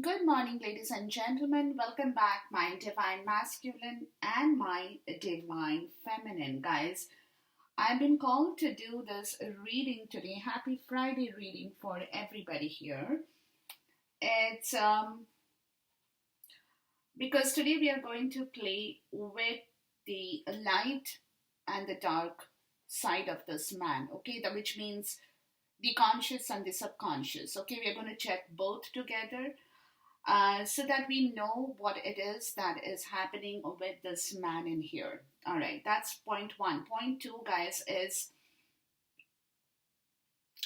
Good morning, ladies and gentlemen. Welcome back, my divine masculine and my divine feminine. Guys, I've been called to do this reading today. Happy Friday reading for everybody here. It's because today we are going to play with the light and the dark side of this man, okay? Which means the conscious and the subconscious, okay? We are going to check both together so that we know what it is that is happening with this man in here. All right, that's point one. Point two, guys, is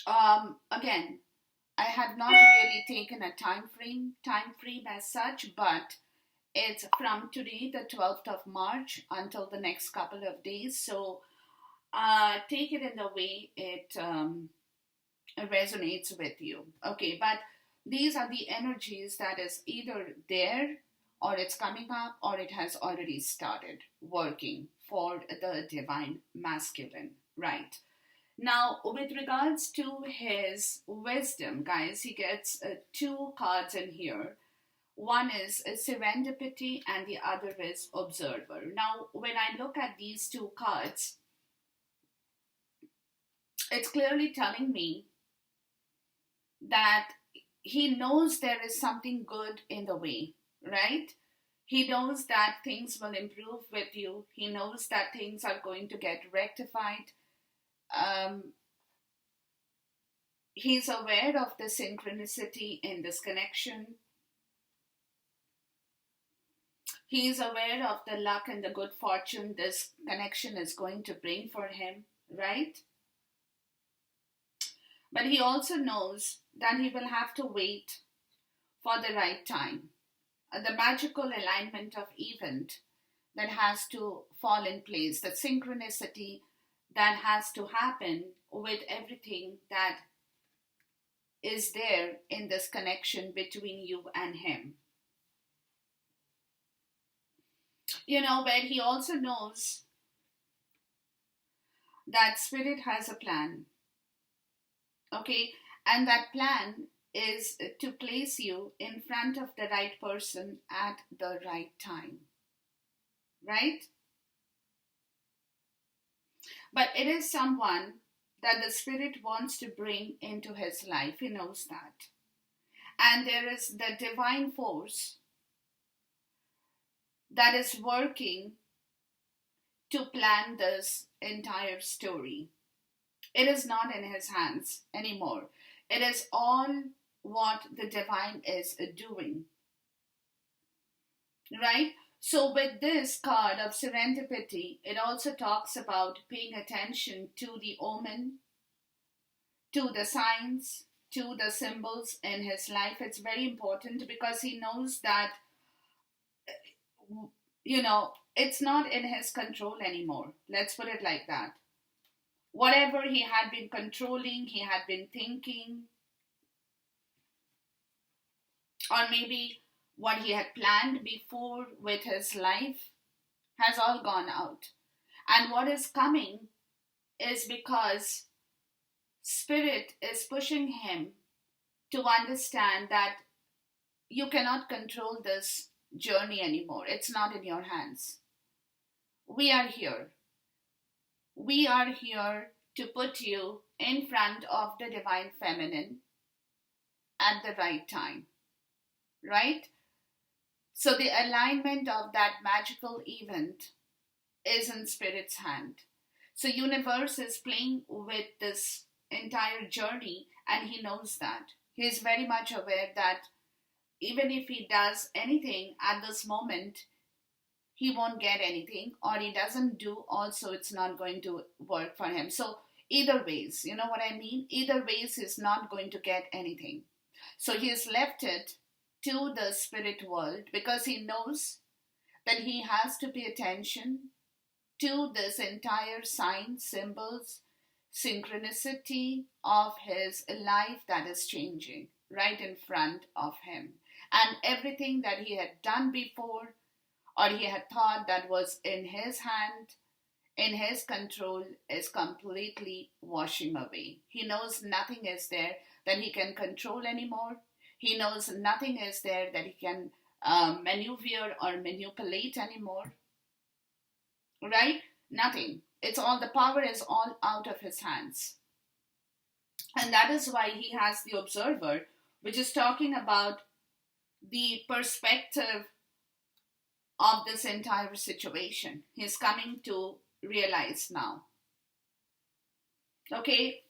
again, I had not really taken a time frame as such, but it's from today, the 12th of March, until the next couple of days. So take it in the way it resonates with you. Okay, but these are the energies that is either there or it's coming up or it has already started working for the divine masculine, right? Now, with regards to his wisdom, guys, he gets two cards in here. One is serendipity and the other is observer. Now, when I look at these two cards, it's clearly telling me that he knows there is something good in the way, right? He knows that things will improve with you. He knows that things are going to get rectified. Um, he's aware of the synchronicity in this connection. He's aware of the luck and the good fortune this connection is going to bring for him, right? But he also knows that he will have to wait for the right time, the magical alignment of event that has to fall in place, the synchronicity that has to happen with everything that is there in this connection between you and him. Where he also knows that spirit has a plan, okay? And that plan is to place you in front of the right person at the right time, right? But it is someone that the spirit wants to bring into his life. He knows that. And there is the divine force that is working to plan this entire story. It is not in his hands anymore. It is all what the divine is doing, right? So, with this card of serendipity, it also talks about paying attention to the omen, to the signs, to the symbols in his life. It's very important because he knows that, it's not in his control anymore. Let's put it like that. Whatever he had been controlling, he had been thinking, or maybe what he had planned before with his life has all gone out. And what is coming is because Spirit is pushing him to understand that you cannot control this journey anymore. It's not in your hands. We are here. We are here to put you in front of the divine feminine at the right time, right? So the alignment of that magical event is in spirit's hand. So universe is playing with this entire journey and he knows that. He is very much aware that even if he does anything at this moment, he won't get anything, or he doesn't do also, it's not going to work for him. So either ways, you know what I mean? Either ways, he's not going to get anything. So he has left it to the spirit world because he knows that he has to pay attention to this entire sign, symbols, synchronicity of his life that is changing right in front of him. And everything that he had done before or he had thought that was in his hand, in his control, is completely washing away. He knows nothing is there that he can control anymore. He knows nothing is there that he can maneuver or manipulate anymore. Right? Nothing. It's all, the power is all out of his hands. And that is why he has the observer, which is talking about the perspective of this entire situation. He's coming to realize now. Okay,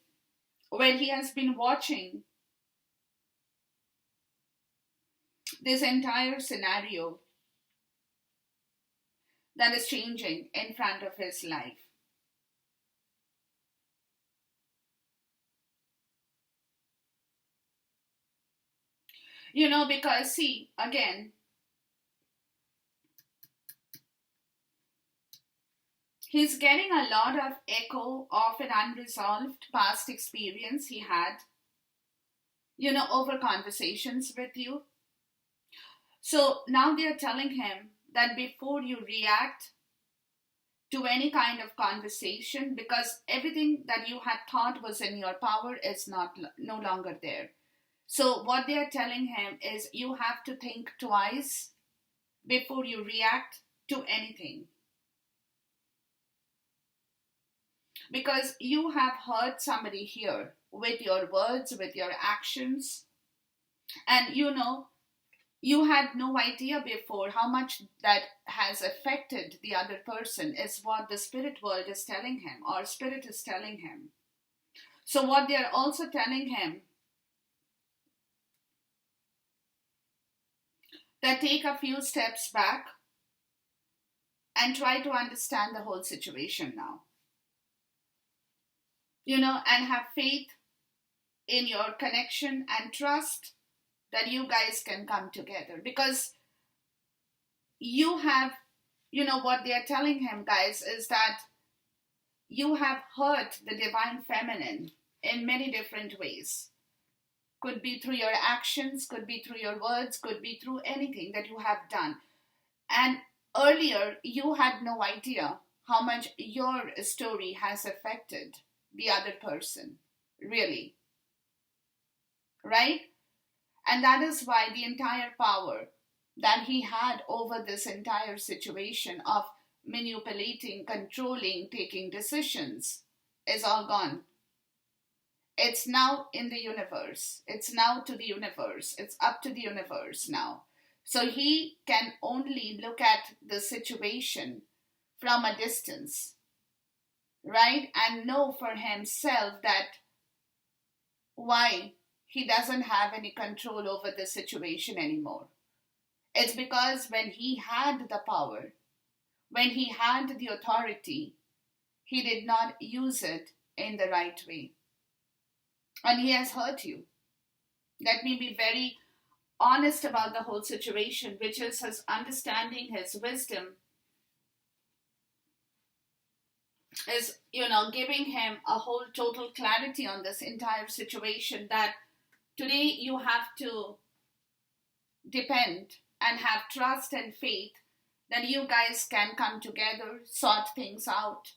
when he has been watching this entire scenario that is changing in front of his life. Because see, again, he's getting a lot of echo of an unresolved past experience he had, over conversations with you. So now they're telling him that before you react to any kind of conversation, because everything that you had thought was in your power is no longer there. So what they are telling him is you have to think twice before you react to anything. Because you have hurt somebody here with your words, with your actions. And you had no idea before how much that has affected the other person, is what the spirit world is telling him, or spirit is telling him. So what they are also telling him, that take a few steps back and try to understand the whole situation now. And have faith in your connection and trust that you guys can come together. Because you have, what they are telling him, guys, is that you have hurt the divine feminine in many different ways. Could be through your actions, could be through your words, could be through anything that you have done. And earlier, you had no idea how much your story has affected the other person, really. Right? And that is why the entire power that he had over this entire situation of manipulating, controlling, taking decisions is all gone. It's now in the universe. It's now to the universe. It's up to the universe now. So he can only look at the situation from a distance, right? And know for himself that why he doesn't have any control over the situation anymore. It's because when he had the power, when he had the authority, he did not use it in the right way. And he has hurt you. Let me be very honest about the whole situation, which is his understanding, his wisdom, is, giving him a whole total clarity on this entire situation, that today you have to depend and have trust and faith that you guys can come together, sort things out.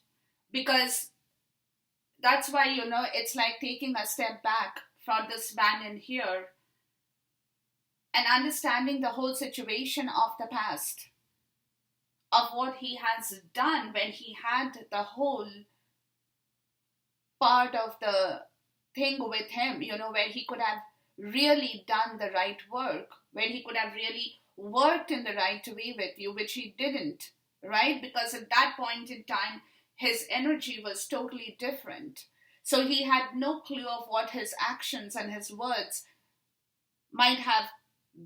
Because that's why, it's like taking a step back for this man in here and understanding the whole situation of the past, of what he has done when he had the whole part of the thing with him, where he could have really done the right work, where he could have really worked in the right way with you, which he didn't, right? Because at that point in time, his energy was totally different. So he had no clue of what his actions and his words might have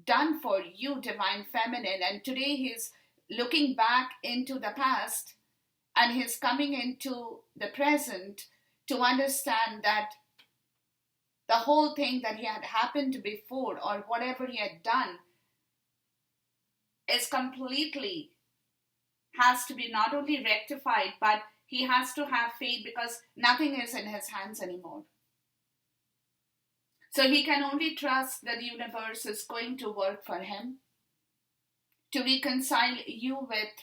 done for you, divine feminine. And today he's looking back into the past and he's coming into the present to understand that the whole thing that he had happened before, or whatever he had done, is completely has to be not only rectified, but he has to have faith, because nothing is in his hands anymore. So he can only trust that the universe is going to work for him to reconcile you with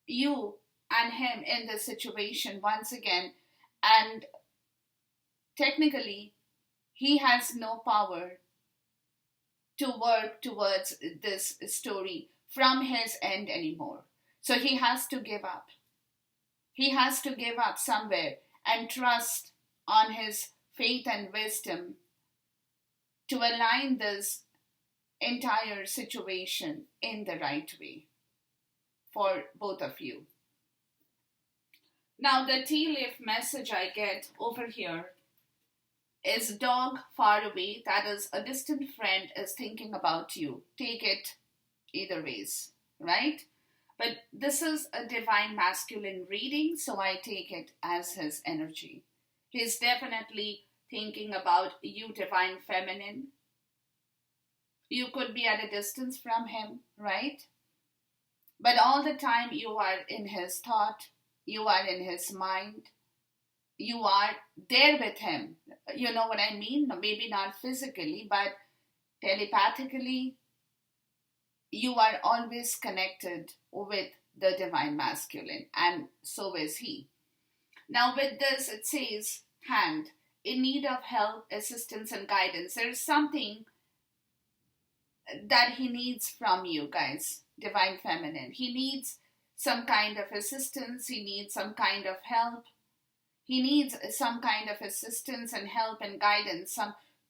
you and him in this situation once again. And technically, he has no power to work towards this story from his end anymore. So he has to give up. He has to give up somewhere and trust on his faith and wisdom to align this entire situation in the right way for both of you. Now, the tea leaf message I get over here is dog far away. That is, a distant friend is thinking about you. Take it either ways, right? But this is a divine masculine reading, so I take it as his energy. He's definitely thinking about you, divine feminine. You could be at a distance from him, right? But all the time you are in his thought, you are in his mind, you are there with him. You know what I mean? Maybe not physically, but telepathically, you are always connected with the divine masculine, and so is he. Now, with this, it says, hand, in need of help, assistance, and guidance. There's something that he needs from you guys, divine feminine. He needs some kind of assistance, he needs some kind of help. He needs some kind of assistance and help and guidance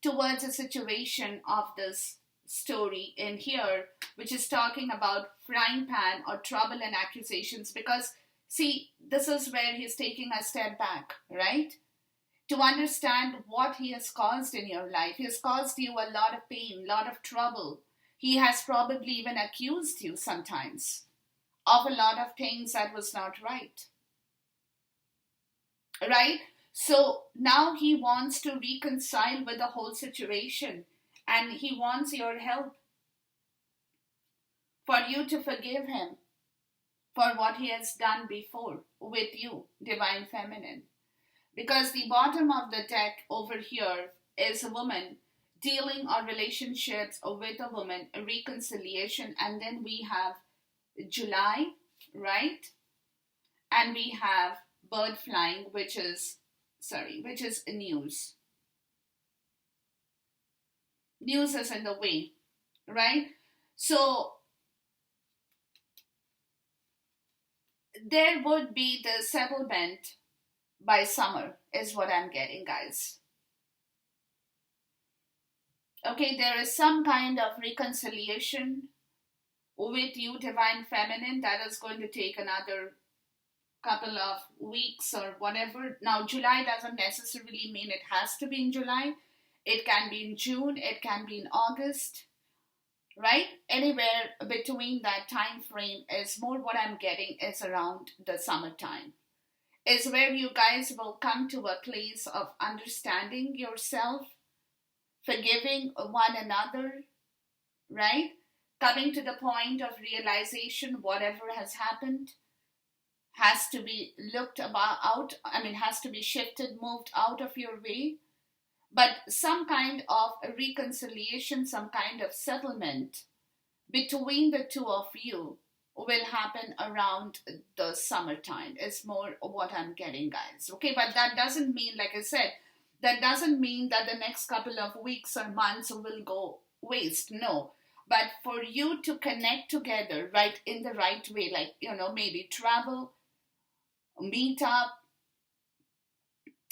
towards a situation of this story in here, which is talking about frying pan or trouble and accusations. Because, see, this is where he's taking a step back, right? To understand what he has caused in your life. He has caused you a lot of pain, a lot of trouble. He has probably even accused you sometimes of a lot of things that was not right. Right? So now he wants to reconcile with the whole situation, and he wants your help for you to forgive him for what he has done before with you, divine feminine. Because the bottom of the deck over here is a woman dealing or relationships with a woman, a reconciliation, and then we have July, right? And we have bird flying, which is news. News is in the way, right? So there would be the settlement by summer is what I'm getting, guys. Okay, there is some kind of reconciliation with you, divine feminine, that is going to take another couple of weeks or whatever. Now, July doesn't necessarily mean it has to be in July. It can be in June, it can be in August, right? Anywhere between that time frame is more what I'm getting is around the summertime. Is where you guys will come to a place of understanding yourself, forgiving one another, right? Coming to the point of realization, whatever has happened has to be has to be shifted, moved out of your way. But some kind of reconciliation, some kind of settlement between the two of you will happen around the summertime is more what I'm getting, guys. Okay, but that doesn't mean, like I said, that doesn't mean that the next couple of weeks or months will go waste. No. But for you to connect together, right, in the right way, like, maybe travel, meet up,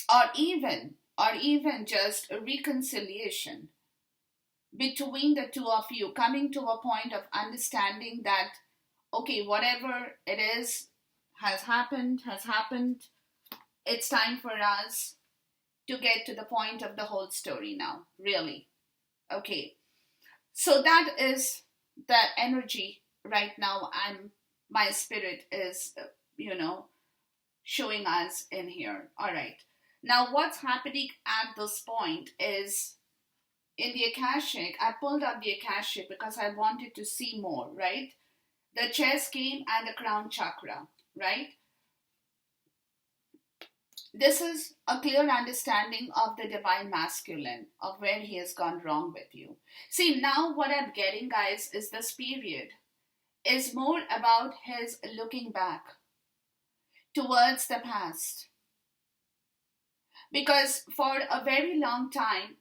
or even just a reconciliation between the two of you, coming to a point of understanding that, okay, whatever it is has happened. It's time for us to get to the point of the whole story now, really. Okay, so that is the energy right now, and my spirit is, showing us in here. All right. Now, what's happening at this point is in the Akashic. I pulled up the Akashic because I wanted to see more, right? The chess game and the crown chakra, right? This is a clear understanding of the divine masculine, of where he has gone wrong with you. See, now what I'm getting, guys, is this period is more about his looking back towards the past. Because for a very long time,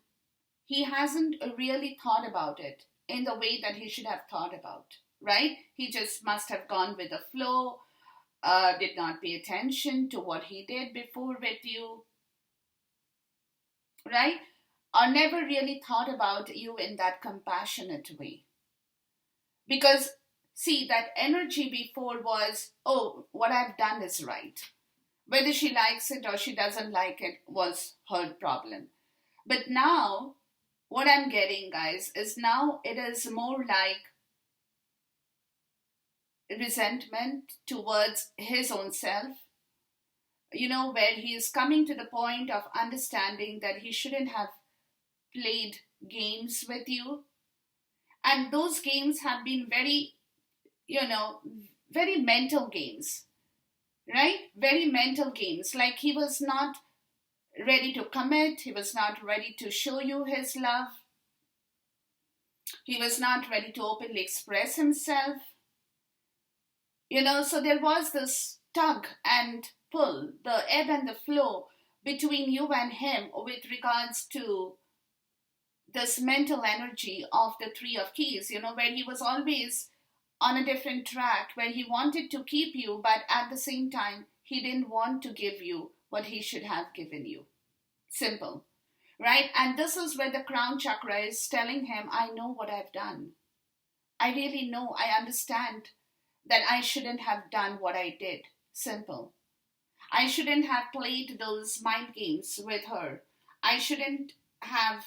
he hasn't really thought about it. in the way that he should have thought about, right? He just must have gone with the flow, did not pay attention to what he did before with you, right? Or never really thought about you in that compassionate way. Because, see, that energy before was, oh, what I've done is right. Whether she likes it or she doesn't like it was her problem. But now, what I'm getting, guys, is now it is more like resentment towards his own self, where he is coming to the point of understanding that he shouldn't have played games with you. And those games have been very, very mental games, right? Very mental games. Like he was not ready to commit, he was not ready to show you his love, he was not ready to openly express himself. So there was this tug and pull, the ebb and the flow between you and him with regards to this mental energy of the Three of Keys, where he was always on a different track, where he wanted to keep you, but at the same time, he didn't want to give you what he should have given you. Simple, right? And this is where the crown chakra is telling him, I know what I've done. I really know, I understand that I shouldn't have done what I did. Simple. I shouldn't have played those mind games with her. I shouldn't have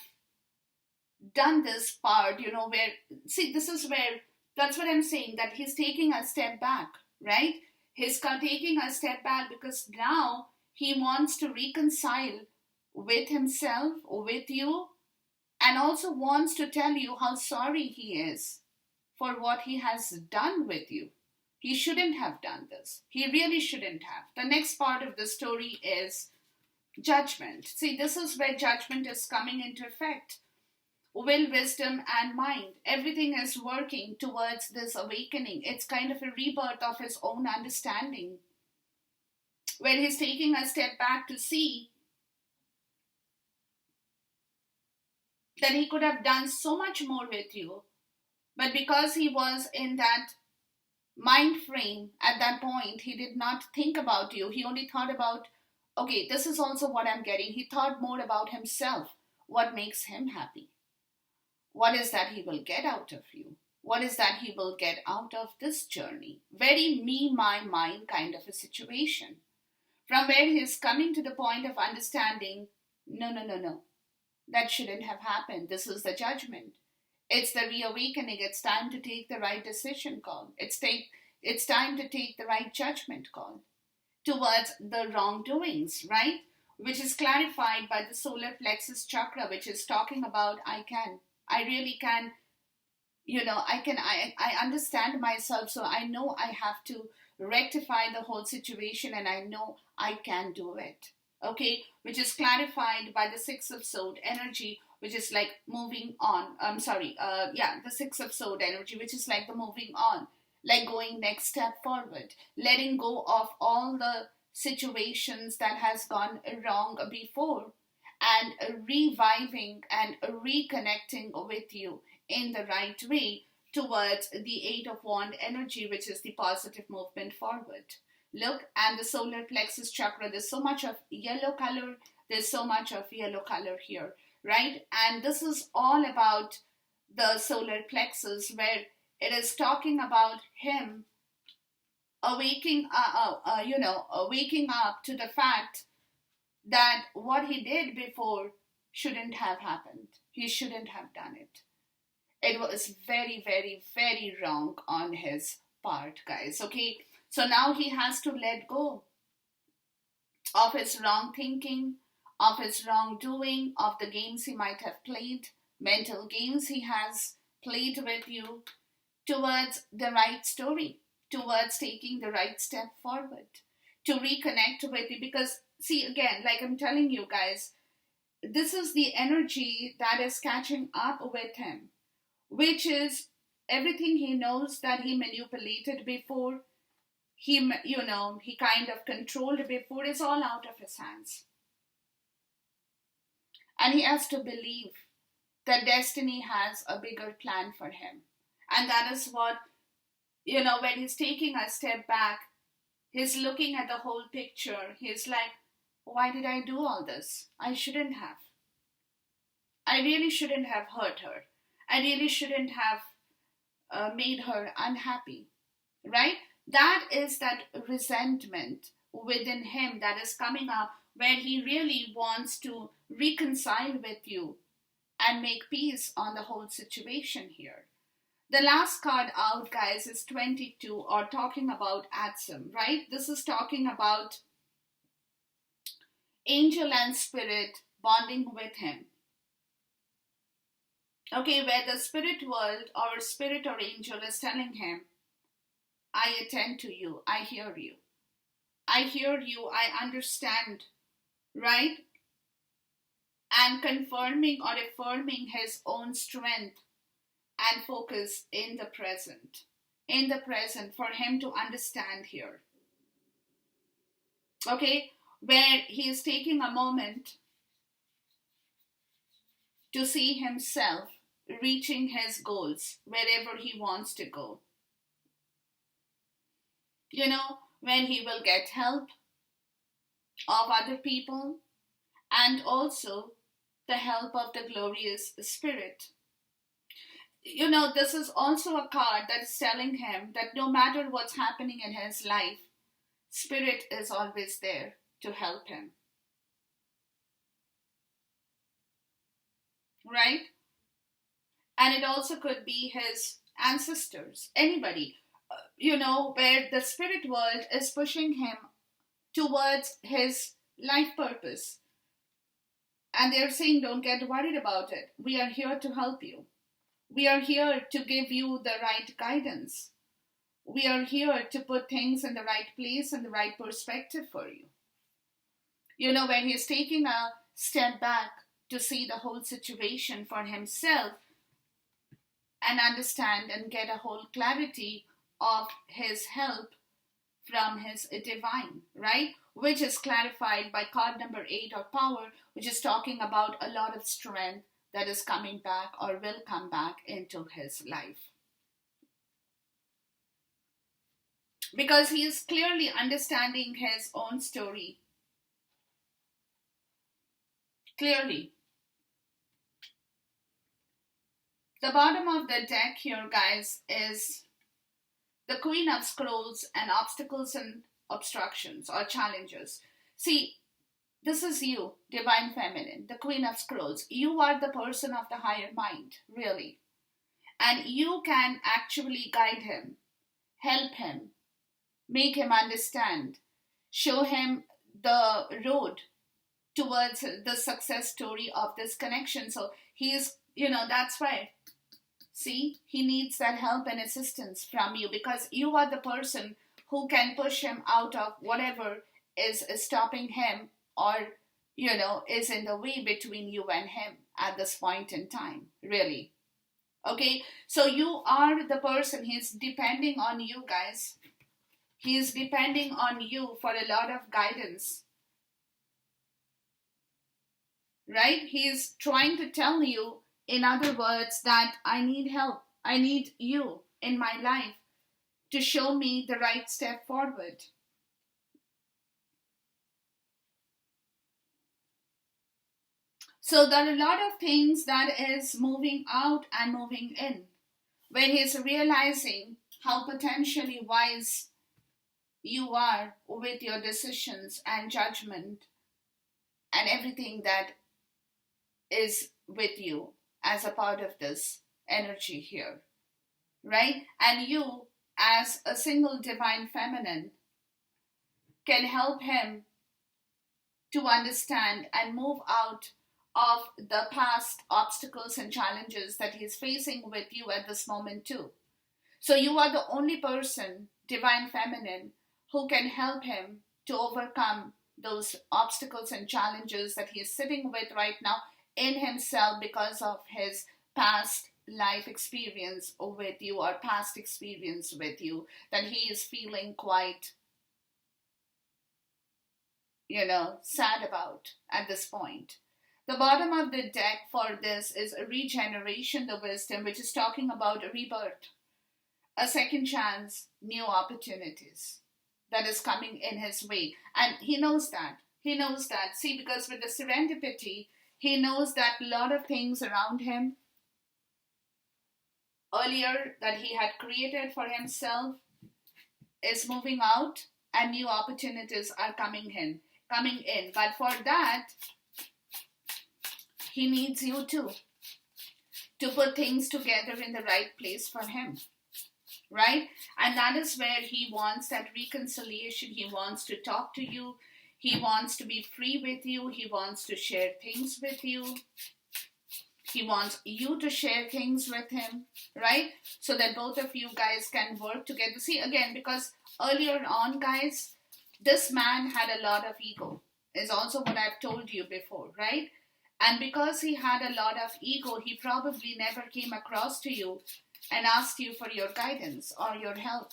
done this part, where, see, this is where, that's what I'm saying, that he's taking a step back, right? He's taking a step back because now he wants to reconcile with himself, with you, and also wants to tell you how sorry he is for what he has done with you. He shouldn't have done this. He really shouldn't have. The next part of the story is judgment. See, this is where judgment is coming into effect. Will, wisdom, and mind. Everything is working towards this awakening. It's kind of a rebirth of his own understanding, where he's taking a step back to see that he could have done so much more with you, but because he was in that mind frame at that point, he did not think about you. He only thought about, okay, this is also what I'm getting. He thought more about himself. What makes him happy? What is that he will get out of you? What is that he will get out of this journey? Very me, my, mine kind of a situation. From where he is coming to the point of understanding, no. That shouldn't have happened. This is the judgment. It's the reawakening. It's time to take the right decision call. It's time to take the right judgment call towards the wrongdoings, right? Which is clarified by the solar plexus chakra, which is talking about I really can, I understand myself, so I know I have to rectify the whole situation and I know I can do it. Okay, which is clarified by the Six of Sword energy, which is like moving on. The Six of Sword energy, which is like the moving on, like going next step forward, letting go of all the situations that has gone wrong before, and reviving and reconnecting with you in the right way towards the Eight of Wands energy, which is the positive movement forward. Look, and the solar plexus chakra, there's so much of yellow color, here, right? And this is all about the solar plexus, where it is talking about him waking up to the fact that what he did before shouldn't have happened. He shouldn't have done it. It was very, very, very wrong on his part, guys, okay? So now he has to let go of his wrong thinking, of his wrongdoing, of the games he might have played, mental games he has played with you, towards the right story, towards taking the right step forward, to reconnect with you. Because, see, again, like I'm telling you guys, this is the energy that is catching up with him, which is everything he knows that he manipulated before, he kind of controlled before, is all out of his hands. And he has to believe that destiny has a bigger plan for him. And that is what, when he's taking a step back, he's looking at the whole picture. He's like, why did I do all this? I shouldn't have. I really shouldn't have hurt her. I really shouldn't have made her unhappy, right? That is that resentment within him that is coming up, where he really wants to reconcile with you and make peace on the whole situation here. The last card out, guys, is 22, or talking about Atsum, right? This is talking about angel and spirit bonding with him. Okay, where the spirit world or spirit or angel is telling him, I attend to you, I hear you. I hear you, I understand, right? And confirming or affirming his own strength and focus in the present. In the present, for him to understand here. Okay, where he is taking a moment to see himself reaching his goals wherever he wants to go. When he will get help of other people, and also the help of the glorious spirit. This is also a card that is telling him that no matter what's happening in his life, spirit is always there to help him. Right? And it also could be his ancestors, anybody, where the spirit world is pushing him towards his life purpose. And they're saying, don't get worried about it. We are here to help you. We are here to give you the right guidance. We are here to put things in the right place and the right perspective for you. When he's taking a step back to see the whole situation for himself and understand and get a whole clarity of his help from his divine, right? Which is clarified by card number 8 of power, which is talking about a lot of strength that is coming back or will come back into his life. Because he is clearly understanding his own story. Clearly. The bottom of the deck here, guys, is the Queen of Scrolls and obstacles and obstructions or challenges. See, this is you, Divine Feminine, the Queen of Scrolls. You are the person of the higher mind, really. And you can actually guide him, help him, make him understand, show him the road towards the success story of this connection. So he is, that's why. See, he needs that help and assistance from you, because you are the person who can push him out of whatever is stopping him or, is in the way between you and him at this point in time, really. Okay, so you are the person, he's depending on you, guys. He's depending on you for a lot of guidance. Right? He's trying to tell you, in other words, that I need help. I need you in my life to show me the right step forward. So there are a lot of things that is moving out and moving in, where he's realizing how potentially wise you are with your decisions and judgment and everything that is with you as a part of this energy here, right? And you, as a single Divine Feminine, can help him to understand and move out of the past obstacles and challenges that he's facing with you at this moment too. So you are the only person, Divine Feminine, who can help him to overcome those obstacles and challenges that he's sitting with right now in himself because of his past life experience with you or past experience with you, that he is feeling quite, sad about at this point. The bottom of the deck for this is a regeneration, the wisdom, which is talking about a rebirth, a second chance, new opportunities that is coming in his way. And he knows that. He knows that. See, because with the serendipity, he knows that a lot of things around him earlier that he had created for himself is moving out and new opportunities are coming in. But for that, he needs you too to put things together in the right place for him. Right? And that is where he wants that reconciliation. He wants to talk to you. He wants to be free with you. He wants to share things with you. He wants you to share things with him, right? So that both of you guys can work together. See, again, because earlier on, guys, this man had a lot of ego, is also what I've told you before, right? And because he had a lot of ego, he probably never came across to you and asked you for your guidance or your help,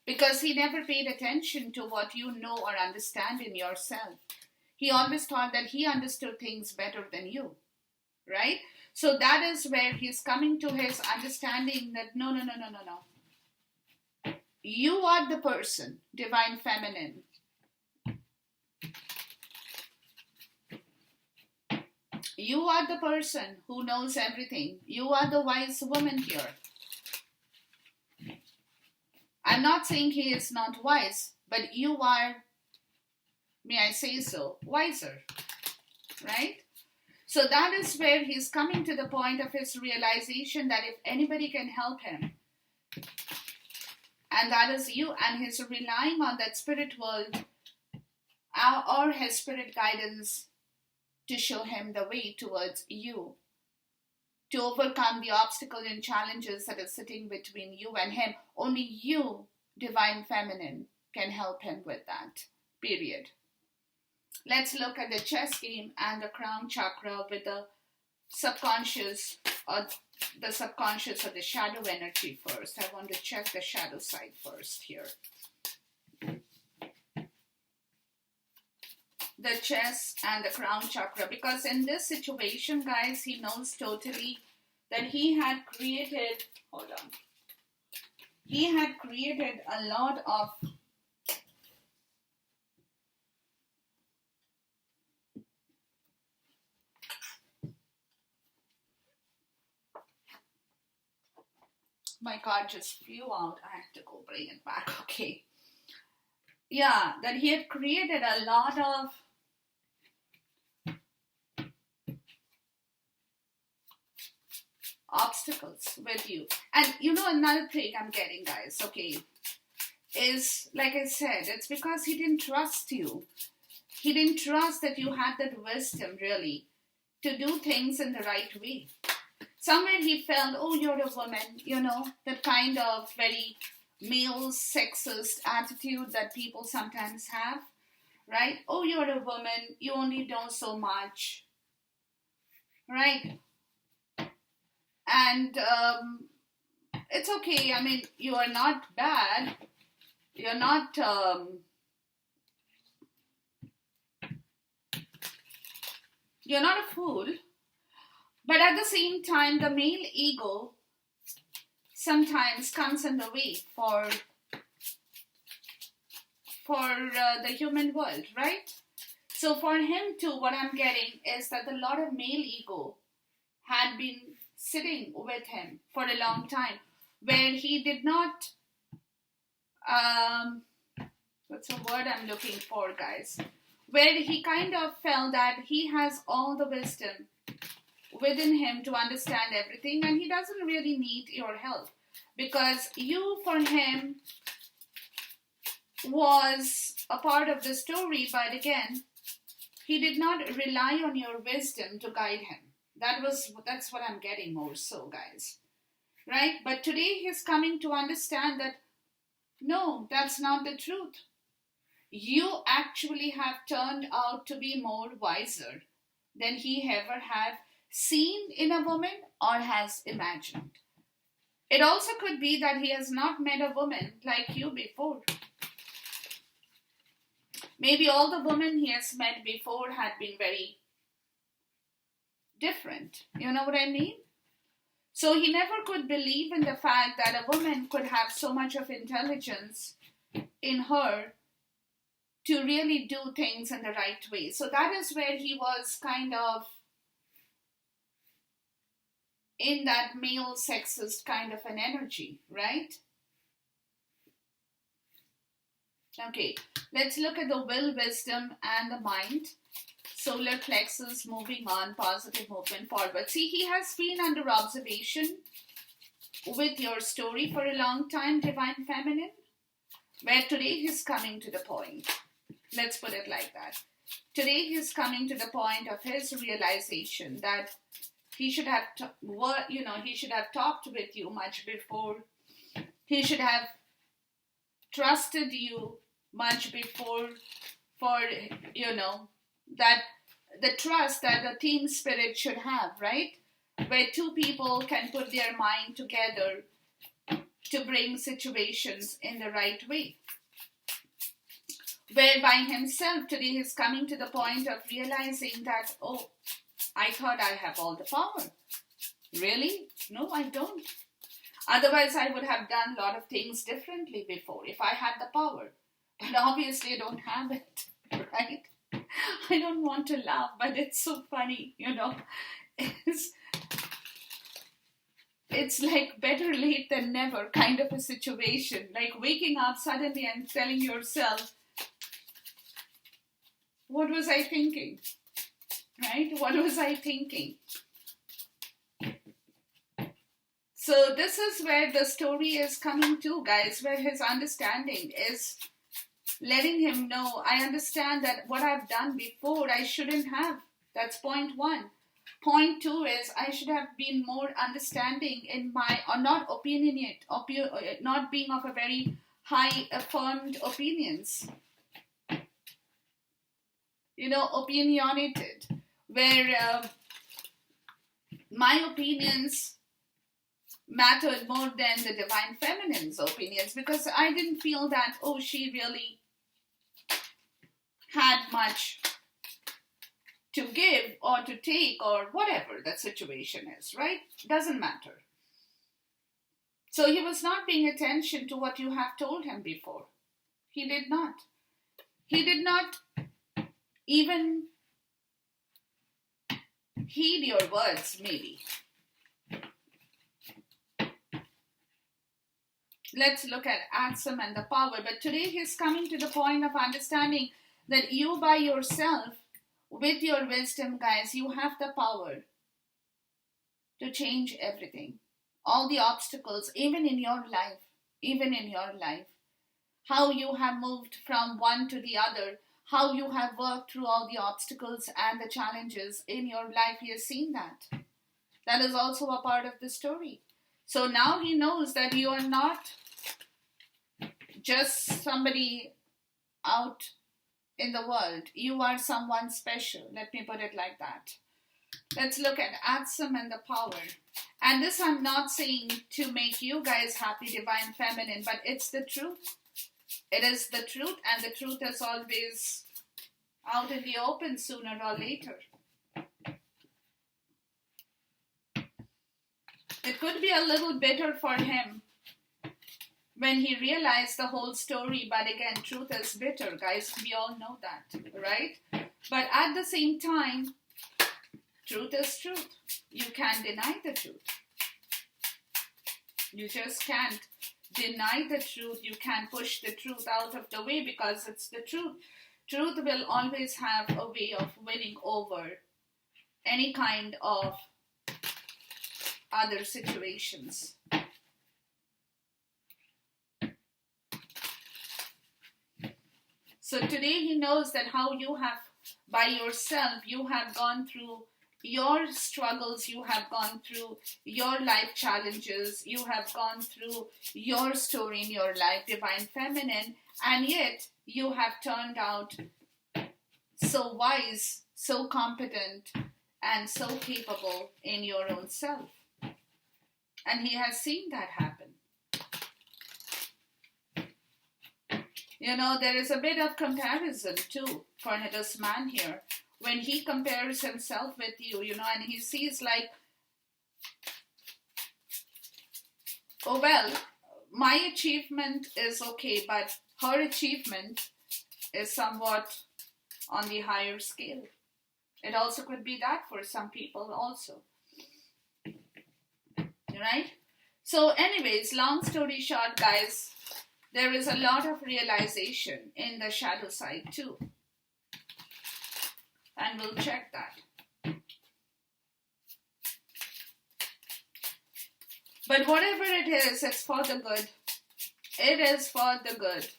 because he never paid attention to what you know or understand in yourself. He always thought that he understood things better than you, right? So that is where he's coming to his understanding that no. You are the person, divine feminine. You are the person who knows everything. You are the wise woman here. I'm not saying he is not wise, but you are, may I say so, wiser, right? So that is where he's coming to the point of his realization that if anybody can help him, and that is you, and he's relying on that spirit world or his spirit guidance to show him the way towards you, to overcome the obstacle and challenges that are sitting between you and him. Only you, divine feminine, can help him with that, period. Let's look at the chess game and the crown chakra with the subconscious or the shadow energy first. I want to check the shadow side first here. The chess and the crown chakra, because in this situation, guys, he knows totally that he had created, he had created a lot of my card just flew out. I have to go bring it back. Okay. Yeah, that he had created a lot of obstacles with you. And you know, another thing I'm getting, guys, okay, is, like I said, it's because he didn't trust you. He didn't trust that you had that wisdom, really, to do things in the right way. Somewhere he felt, oh, you're a woman, you know, that kind of very male sexist attitude that people sometimes have, right? Oh, you're a woman, you only know so much, right? And it's okay. I mean, you are not bad. You're not a fool. But at the same time, the male ego sometimes comes in the way for the human world, right? So for him too, what I'm getting is that a lot of male ego had been sitting with him for a long time, where he did not, what's the word I'm looking for, guys? Where he kind of felt that he has all the wisdom within him to understand everything, and he doesn't really need your help, because you, for him, was a part of the story, but again, he did not rely on your wisdom to guide him. That's what I'm getting more so, guys. Right? But today he's coming to understand that, no, that's not the truth. You actually have turned out to be more wiser than he ever had seen in a woman or has imagined. It also could be that he has not met a woman like you before. Maybe all the women he has met before had been very different. You know what I mean? So he never could believe in the fact that a woman could have so much of intelligence in her to really do things in the right way. So that is where he was kind of in that male sexist kind of an energy, right? Okay, let's look at the will, wisdom, and the mind. Solar plexus, moving on, positive movement forward. See, he has been under observation with your story for a long time, Divine Feminine, where today he's coming to the point. Let's put it like that. Today he's coming to the point of his realization that he should have, he should have talked with you much before. He should have trusted you much before for, that the trust that the team spirit should have, right? Where two people can put their mind together to bring situations in the right way. Where by himself today he's coming to the point of realizing that, oh, I thought I have all the power. Really? No, I don't. Otherwise, I would have done a lot of things differently before if I had the power. But obviously, I don't have it, right? I don't want to laugh, but it's so funny, It's like better late than never kind of a situation. Like waking up suddenly and telling yourself, what was I thinking? Right? What was I thinking? So this is where the story is coming to, guys, where his understanding is letting him know, I understand that what I've done before, I shouldn't have. That's point one. Point two is I should have been more understanding in my, or not opinionate, not being of a very high affirmed opinions. Opinionated, where my opinions mattered more than the Divine Feminine's opinions, because I didn't feel that, oh, she really had much to give or to take or whatever the situation is, right? Doesn't matter. So he was not paying attention to what you have told him before. He did not. He did not even heed your words, maybe. Let's look at Atsum and the power. But today he's coming to the point of understanding that you by yourself, with your wisdom, guys, you have the power to change everything. All the obstacles, even in your life, how you have moved from one to the other, how you have worked through all the obstacles and the challenges in your life. He has seen that. That is also a part of the story. So now he knows that you are not just somebody out in the world. You are someone special. Let me put it like that. Let's look at Atsum and the power. And this I'm not saying to make you guys happy, Divine Feminine, but it's the truth. It is the truth, and the truth is always out in the open sooner or later. It could be a little bitter for him when he realized the whole story, but again, truth is bitter, guys. We all know that, right? But at the same time, truth is truth. You can't deny the truth. You just can't deny the truth. You can't push the truth out of the way because it's the truth. Truth will always have a way of winning over any kind of other situations. So today he knows that how you have, by yourself, you have gone through your struggles, you have gone through your life challenges, you have gone through your story in your life, Divine Feminine, and yet you have turned out so wise, so competent, and so capable in your own self. And he has seen that happen. There is a bit of comparison too for this man here, when he compares himself with you, and he sees like, oh well, my achievement is okay, but her achievement is somewhat on the higher scale. It also could be that for some people also. Right? So anyways, long story short, guys, there is a lot of realization in the shadow side too. And we'll check that. But whatever it is, it's for the good. It is for the good.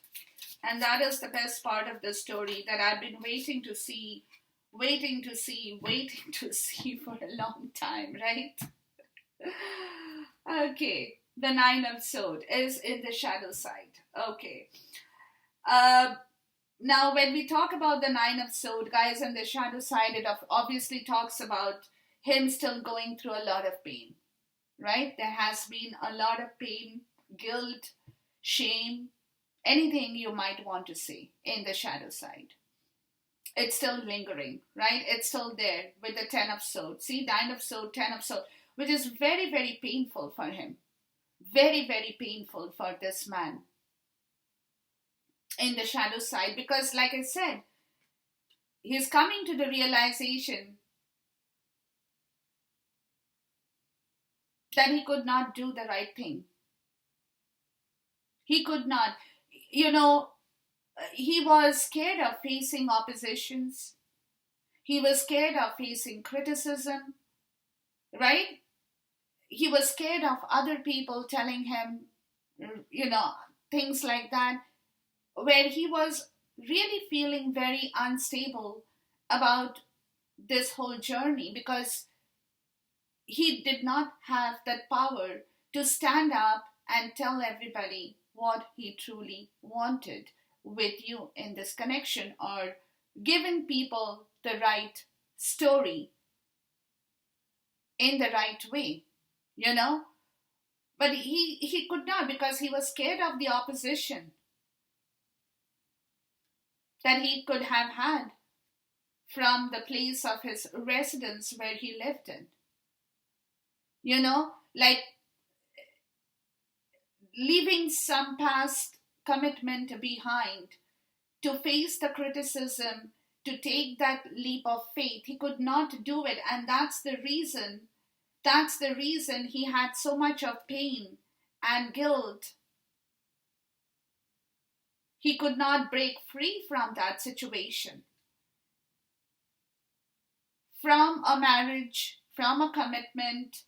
And that is the best part of the story that I've been waiting to see for a long time, right? Okay, the 9 of Swords is in the shadow side. Okay. Now, when we talk about the 9 of Swords, guys, in the shadow side, it obviously talks about him still going through a lot of pain, right? There has been a lot of pain, guilt, shame, anything you might want to say in the shadow side. It's still lingering, right? It's still there with the 10 of Swords. See, 9 of Swords, 10 of Swords, which is very, very painful for him. Very, very painful for this man in the shadow side, because like I said, he's coming to the realization that he could not do the right thing. He could not. He was scared of facing oppositions. He was scared of facing criticism, right? He was scared of other people telling him, things like that, where he was really feeling very unstable about this whole journey, because he did not have that power to stand up and tell everybody what he truly wanted with you in this connection, or giving people the right story in the right way, But he could not, because he was scared of the opposition that he could have had from the place of his residence where he lived in. Like leaving some past commitment behind to face the criticism, to take that leap of faith. He could not do it, and that's the reason he had so much of pain and guilt. He could not break free from that situation, from a marriage, from a commitment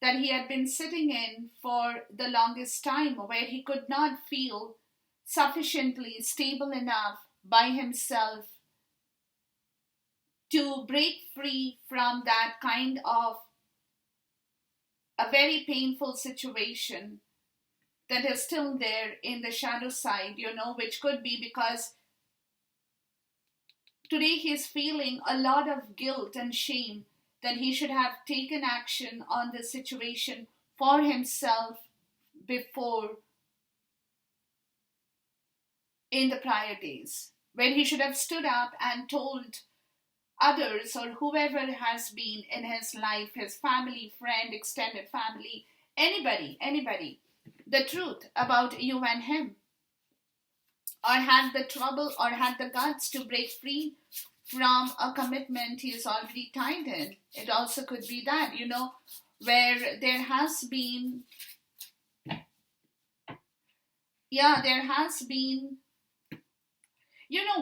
that he had been sitting in for the longest time, where he could not feel sufficiently stable enough by himself to break free from that kind of a very painful situation that is still there in the shadow side, which could be because today he's feeling a lot of guilt and shame that he should have taken action on this situation for himself before, in the prior days, when he should have stood up and told others or whoever has been in his life, his family, friend, extended family, anybody, the truth about you and him, or had the trouble or had the guts to break free from a commitment he is already tied in. It also could be that, where there has been,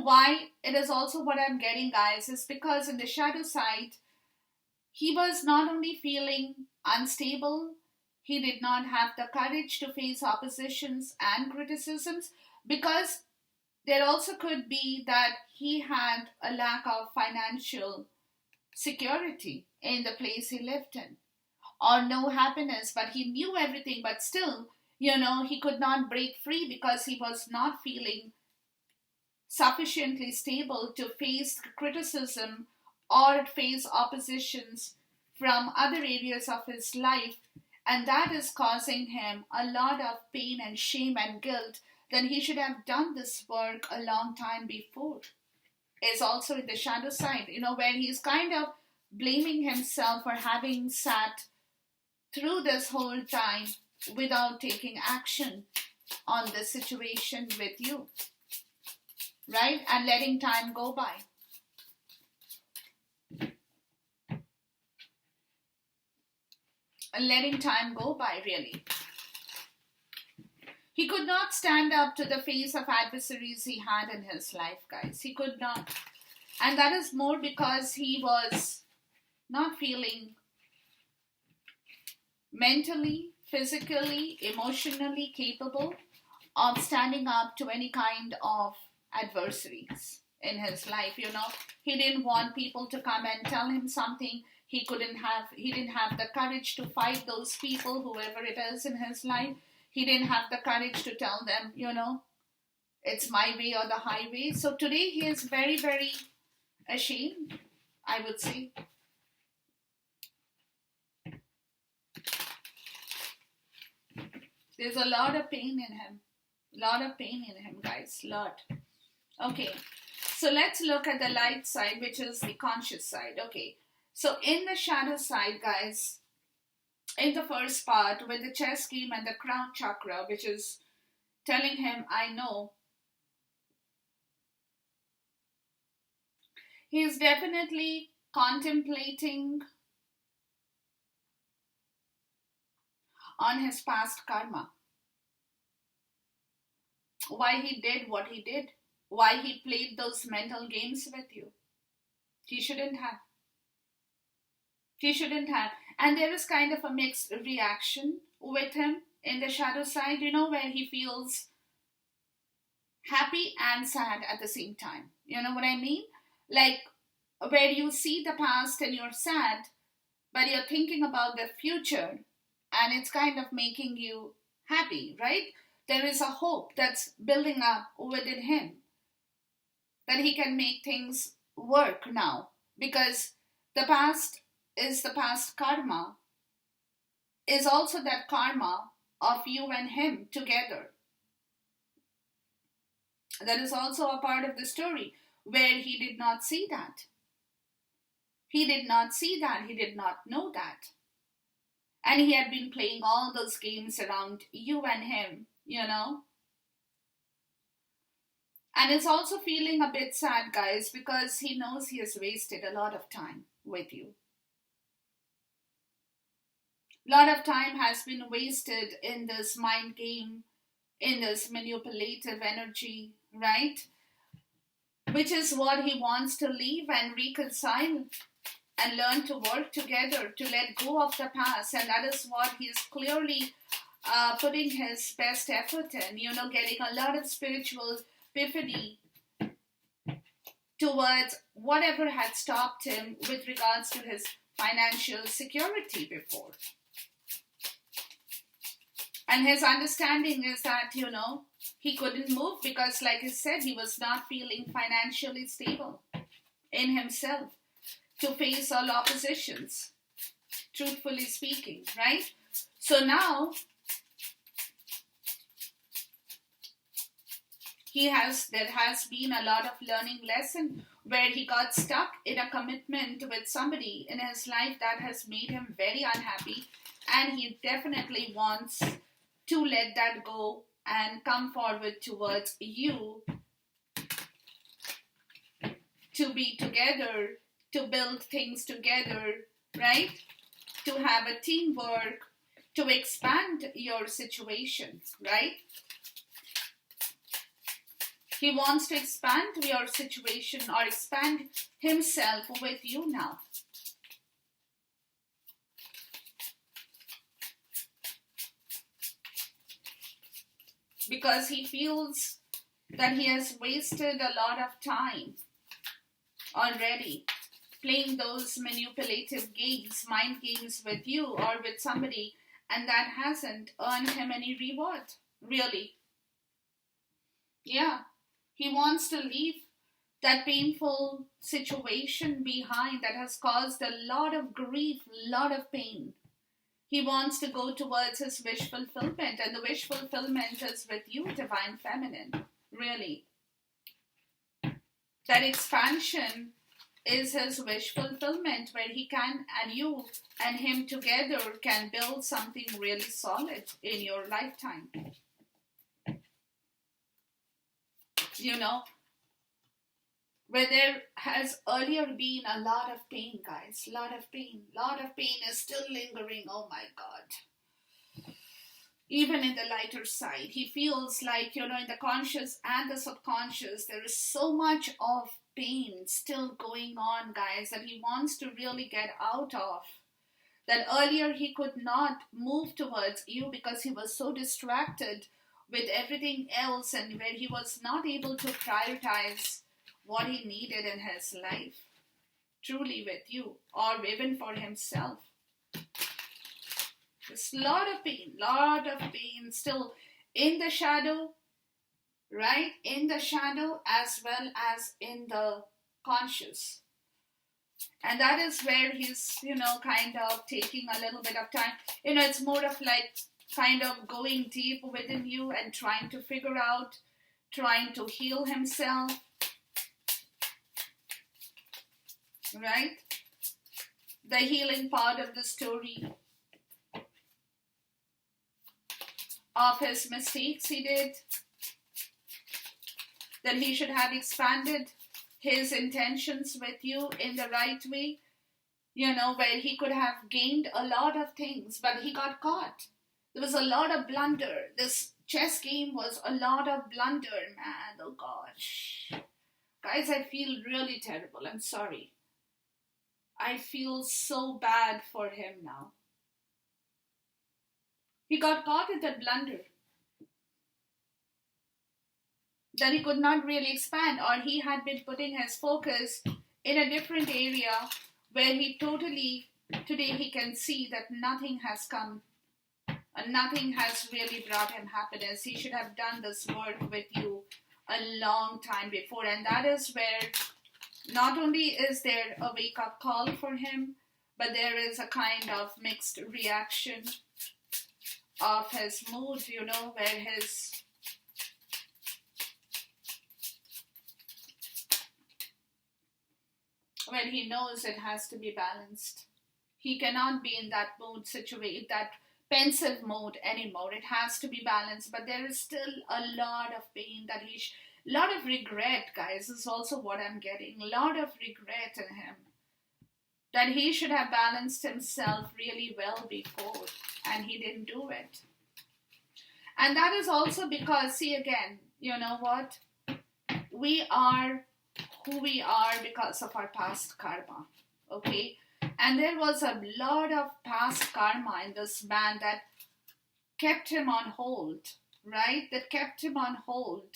why it is also what I'm getting, guys, is because in the shadow side, he was not only feeling unstable, he did not have the courage to face oppositions and criticisms, because there also could be that he had a lack of financial security in the place he lived in, or no happiness, but he knew everything, but still, he could not break free because he was not feeling sufficiently stable to face criticism or face oppositions from other areas of his life, and that is causing him a lot of pain and shame and guilt. Then he should have done this work a long time before. is also in the shadow side, where he's kind of blaming himself for having sat through this whole time without taking action on the situation with you, right? And letting time go by. Letting time go by, really. He could not stand up to the face of adversaries he had in his life, guys. He could not. And that is more because he was not feeling mentally, physically, emotionally capable of standing up to any kind of adversaries in his life. He didn't want people to come and tell him something. He didn't have the courage to fight those people, whoever it is in his life. He didn't have the courage to tell them, it's my way or the highway. So today he is very, very ashamed, I would say. There's a lot of pain in him. Guys. Lot. Okay. So let's look at the light side, which is the conscious side. Okay. So in the shadow side, guys, in the first part with the chess game and the crown chakra, which is telling him, I know, he is definitely contemplating on his past karma. Why he did what he did. Why he played those mental games with you. He shouldn't have. And there is kind of a mixed reaction with him in the shadow side, where he feels happy and sad at the same time. You know what I mean? Like where you see the past and you're sad, but you're thinking about the future and it's kind of making you happy, right? There is a hope that's building up within him that he can make things work now, because the past is the past karma, is also that karma of you and him together. That is also a part of the story where he did not see that. He did not know that. And he had been playing all those games around you and him, And it's also feeling a bit sad, guys, because he knows he has wasted a lot of time with you. A lot of time has been wasted in this mind game, in this manipulative energy, right? Which is what he wants to leave and reconcile and learn to work together, to let go of the past. And that is what he is clearly putting his best effort in, getting a lot of spiritual epiphany towards whatever had stopped him with regards to his financial security before. And his understanding is that, he couldn't move because, like I said, he was not feeling financially stable in himself to face all oppositions, truthfully speaking, right? So now, there has been a lot of learning lesson where he got stuck in a commitment with somebody in his life that has made him very unhappy, and he definitely wants to let that go and come forward towards you, to be together, to build things together, right? To have a teamwork, to expand your situation, right? He wants to expand your situation or expand himself with you now. Because he feels that he has wasted a lot of time already playing those manipulative games, mind games with you or with somebody, and that hasn't earned him any reward, really. Yeah, he wants to leave that painful situation behind that has caused a lot of grief, a lot of pain. He wants to go towards his wish fulfillment, and the wish fulfillment is with you, Divine Feminine, really. That expansion is his wish fulfillment, where he can, and you and him together can build something really solid in your lifetime. You know, where there has earlier been a lot of pain, guys, lot of pain is still lingering. Oh my God. Even in the lighter side, he feels like, in the conscious and the subconscious, there is so much of pain still going on, guys, that he wants to really get out of. That earlier he could not move towards you because he was so distracted with everything else, and where he was not able to prioritize what he needed in his life, truly with you, or even for himself. There's a lot of pain still in the shadow, right? In the shadow as well as in the conscious. And that is where he's, kind of taking a little bit of time. It's more of like kind of going deep within you and trying to figure out, trying to heal himself, right? The healing part of the story of his mistakes he did, that he should have expanded his intentions with you in the right way, where he could have gained a lot of things, but he got caught. There was a lot of blunder. This chess game was a lot of blunder, man. Oh gosh. Guys, I feel really terrible. I'm sorry. I feel so bad for him now. He got caught in that blunder. That he could not really expand, or he had been putting his focus in a different area where he totally, today he can see that nothing has come and nothing has really brought him happiness. He should have done this work with you a long time before, and that is where not only is there a wake-up call for him, but there is a kind of mixed reaction of his mood, where he knows it has to be balanced. He cannot be in that mood situation, that pensive mode anymore. It has to be balanced, but there is still a lot of pain that a lot of regret, guys, is also what I'm getting. A lot of regret in him. That he should have balanced himself really well before, and he didn't do it. And that is also because, see again, you know what? We are who we are because of our past karma, okay? And there was a lot of past karma in this man that kept him on hold, right? That kept him on hold.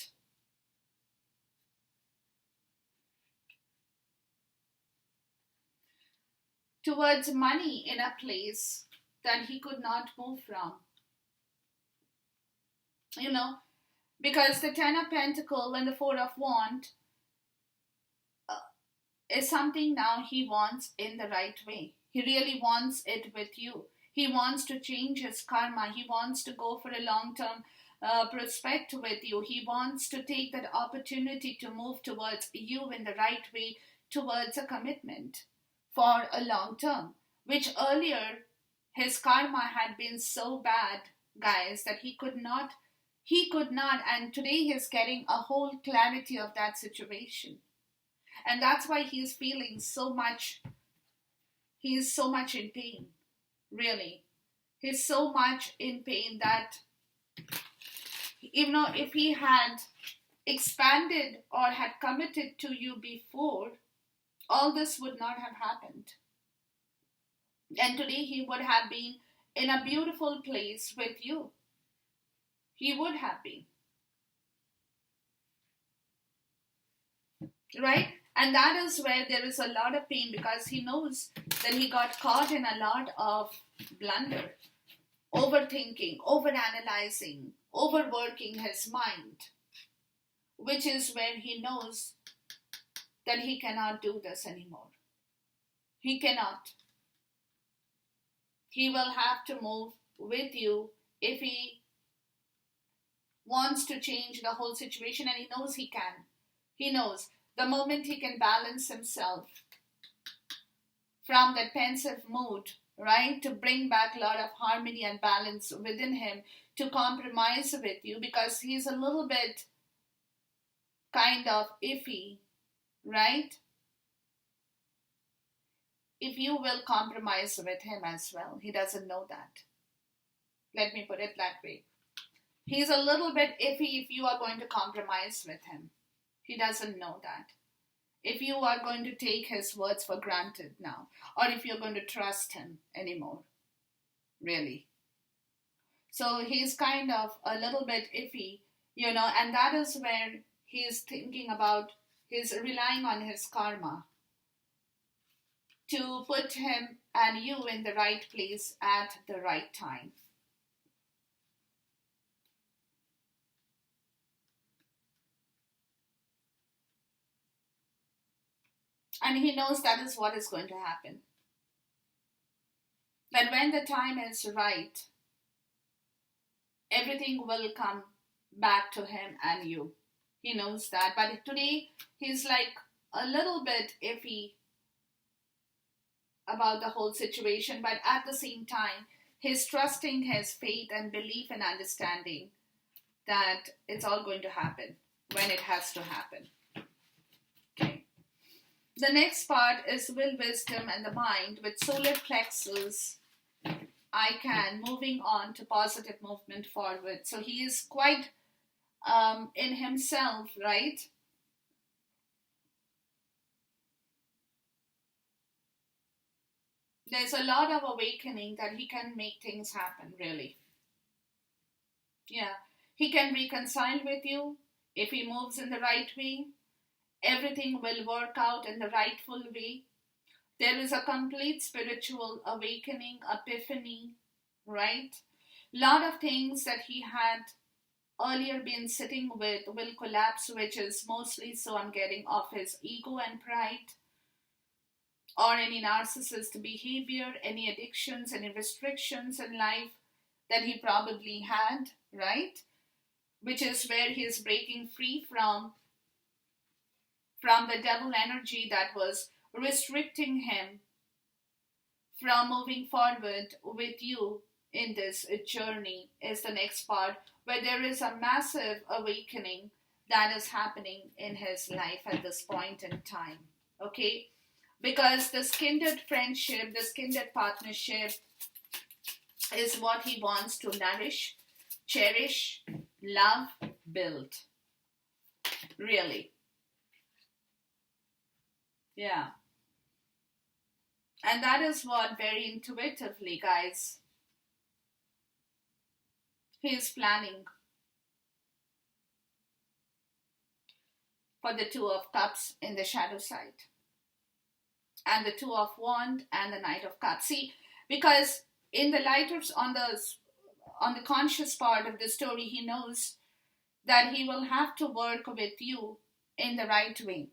Towards money in a place that he could not move from. Because the Ten of Pentacles and the Four of Wands is something now he wants in the right way. He really wants it with you. He wants to change his karma. He wants to go for a long-term prospect with you. He wants to take that opportunity to move towards you in the right way, towards a commitment for a long term, which earlier his karma had been so bad, guys, that he could not, and today he's getting a whole clarity of that situation. And that's why he's feeling so much, he's so much in pain, really. He's so much in pain that, if he had expanded or had committed to you before, all this would not have happened. And today he would have been in a beautiful place with you. He would have been. Right? And that is where there is a lot of pain, because he knows that he got caught in a lot of blunder, overthinking, overanalyzing, overworking his mind, which is where he knows that he cannot do this anymore. He cannot. He will have to move with you if he wants to change the whole situation, and he knows he can. He knows The moment he can balance himself from that pensive mood, right, to bring back a lot of harmony and balance within him, to compromise with you, because he's a little bit kind of iffy, right? If you will compromise with him as well, he doesn't know that. Let me put it that way. He's a little bit iffy if you are going to compromise with him. He doesn't know that. If you are going to take his words for granted now, or if you're going to trust him anymore, really. So he's kind of a little bit iffy, and that is where he's thinking about, he's relying on his karma to put him and you in the right place at the right time. And he knows that is what is going to happen. That when the time is right, everything will come back to him and you. He knows that. But today, he's like a little bit iffy about the whole situation. But at the same time, he's trusting his faith and belief and understanding that it's all going to happen when it has to happen. Okay. The next part is will, wisdom, and the mind with solar plexus. I can, moving on to positive movement forward. So he is quite in himself, right? There's a lot of awakening that he can make things happen, really. Yeah. He can reconcile with you if he moves in the right way. Everything will work out in the rightful way. There is a complete spiritual awakening, epiphany, right? A lot of things that he had earlier been sitting with will collapse, which is mostly, so I'm getting, of his ego and pride, or any narcissist behavior, any addictions, any restrictions in life that he probably had, right? Which is where he is breaking free from the devil energy that was restricting him from moving forward with you in this journey, is the next part, where there is a massive awakening that is happening in his life at this point in time. Okay? Because this kindred friendship, this kindred partnership is what he wants to nourish, cherish, love, build. Really. Yeah. And that is what very intuitively, guys, he is planning for the Two of Cups in the shadow side, and the Two of Wands and the Knight of Cups. See, because in the light of, on the conscious part of the story, he knows that he will have to work with you in the right way.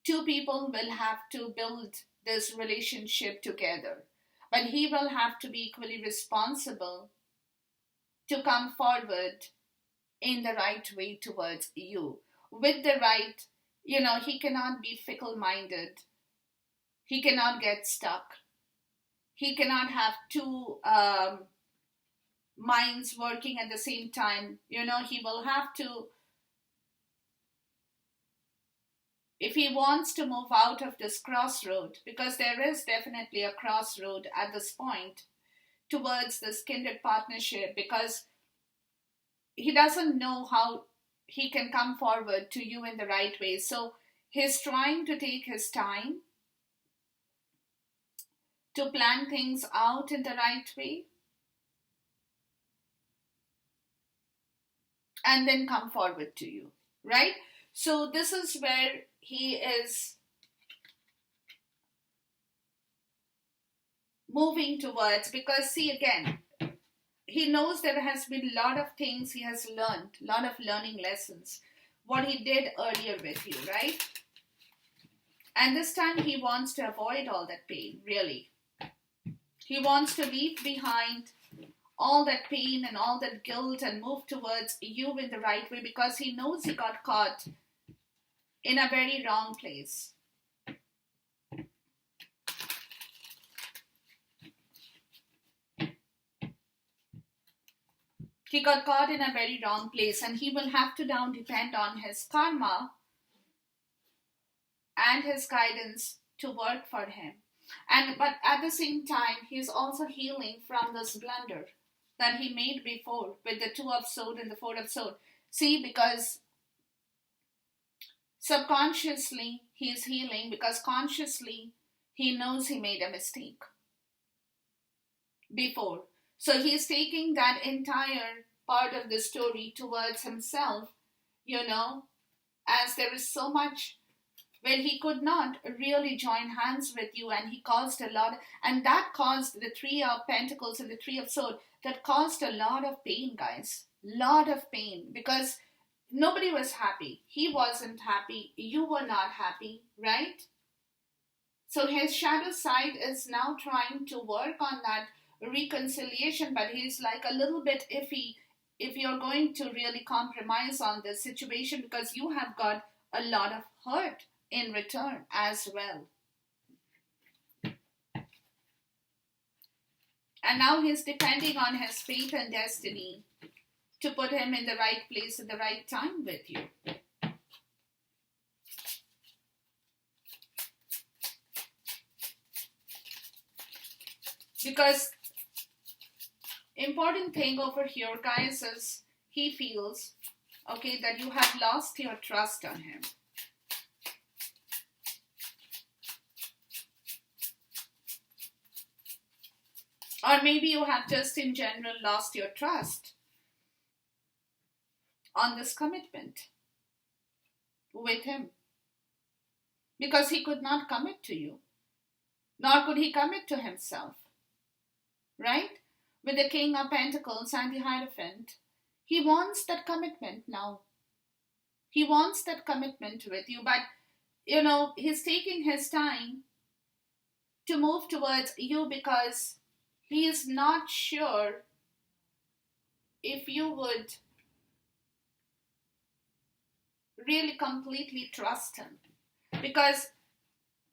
Two people will have to build this relationship together, but he will have to be equally responsible to come forward in the right way towards you. With the right, he cannot be fickle-minded. He cannot get stuck. He cannot have two minds working at the same time. He will have to, if he wants to move out of this crossroad, because there is definitely a crossroad at this point towards this kindred partnership, because he doesn't know how he can come forward to you in the right way. So he's trying to take his time to plan things out in the right way and then come forward to you, right? So this is where he is moving towards, because see, again, he knows there has been a lot of things he has learned, a lot of learning lessons, what he did earlier with you, right? And this time he wants to avoid all that pain, really. He wants to leave behind all that pain and all that guilt and move towards you in the right way, because he knows he got caught in a very wrong place. He got caught in a very wrong place, and he will have to now depend on his karma and his guidance to work for him. But at the same time, he's also healing from this blunder that he made before with the 2 of Swords and the 4 of Swords. See, because subconsciously he's healing, because consciously he knows he made a mistake before. So he's taking that entire part of the story towards himself, as there is so much where he could not really join hands with you, and he caused a lot, and that caused the 3 of Pentacles and the 3 of Swords, that caused a lot of pain, guys. Lot of pain, because nobody was happy. He wasn't happy. You were not happy, right? So his shadow side is now trying to work on that reconciliation, but he's like a little bit iffy if you're going to really compromise on this situation, because you have got a lot of hurt in return as well. And now he's depending on his fate and destiny to put him in the right place at the right time with you. Because important thing over here, guys, is he feels, that you have lost your trust on him. Or maybe you have just in general lost your trust on this commitment with him. Because he could not commit to you, nor could he commit to himself. Right? With the King of Pentacles and the Hierophant, he wants that commitment now. He wants that commitment with you, but he's taking his time to move towards you because he is not sure if you would really completely trust him. Because